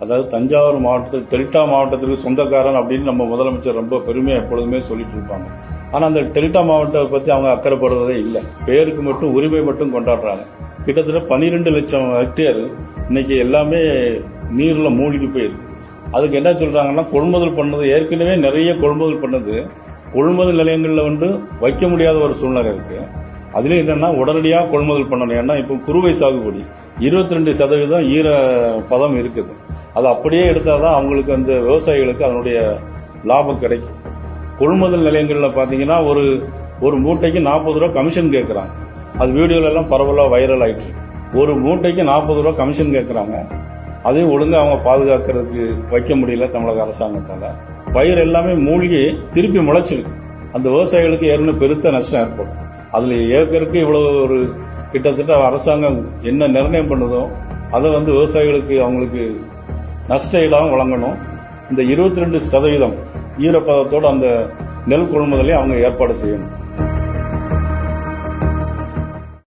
அதாவது தஞ்சாவூர் மாவட்டத்தில் டெல்டா மாவட்டத்திற்கு சொந்தக்காரன் அப்படின்னு நம்ம முதலமைச்சர் ரொம்ப பெருமையா எப்பொழுதுமே சொல்லிட்டு இருப்பாங்க. ஆனா அந்த டெல்டா மாவட்டத்தை பத்தி அவங்க அக்கறைப்படுவதே இல்லை. பேருக்கு மட்டும் உரிமை மட்டும் கொண்டாடுறாங்க. கிட்டத்தட்ட 12 லட்சம் ஹெக்டேர் இன்னைக்கு எல்லாமே நீர்ல மூழ்கி போயிருக்கு. அதுக்கு என்ன சொல்றாங்கன்னா, கொள்முதல் பண்ணது ஏற்கனவே நிறைய கொள்முதல் பண்ணது கொள்முதல் நிலையங்கள்ல வைக்க முடியாத ஒரு சூழ்நிலை இருக்கு. அதுல என்னன்னா உடனடியாக கொள்முதல் பண்ணணும். ஏன்னா இப்போ குறுவை சாகுபடி 22% ஈர பதம் இருக்குது. அது அப்படியே எடுத்தாதான் அவங்களுக்கு அந்த விவசாயிகளுக்கு அதனுடைய லாபம் கிடைக்கும். கொள்முதல் நிலையங்கள்ல பாத்தீங்கன்னா ஒரு மூட்டைக்கு 40 ரூபாய் கமிஷன் கேட்கறாங்க. அது வீடியோல எல்லாம் பரவலா வைரல் ஆயிட்டு இருக்கு. ஒரு மூட்டைக்கு 40 ரூபாய் கமிஷன் கேட்கறாங்க. அதையும் ஒழுங்கா அவங்க பாதுகாக்கிறதுக்கு வைக்க முடியல தமிழக அரசாங்கத்தால. பயிர் எல்லாமே மூழ்கி திருப்பி முளைச்சிருக்கு. அந்த விவசாயிகளுக்கு ஏற்கனவே பெருத்த நஷ்டம் ஏற்படும். அதுல ஏக்கருக்கு இவ்வளவு ஒரு கிட்டத்தட்ட அரசாங்கம் என்ன நிர்ணயம் பண்ணுதோ அதை விவசாயிகளுக்கு அவங்களுக்கு நஷ்ட ஈடாக வழங்கணும். இந்த 22% ஈரப்பதத்தோடு அந்த நெல் கொள்முதலையும் அவங்க ஏற்பாடு செய்யணும்.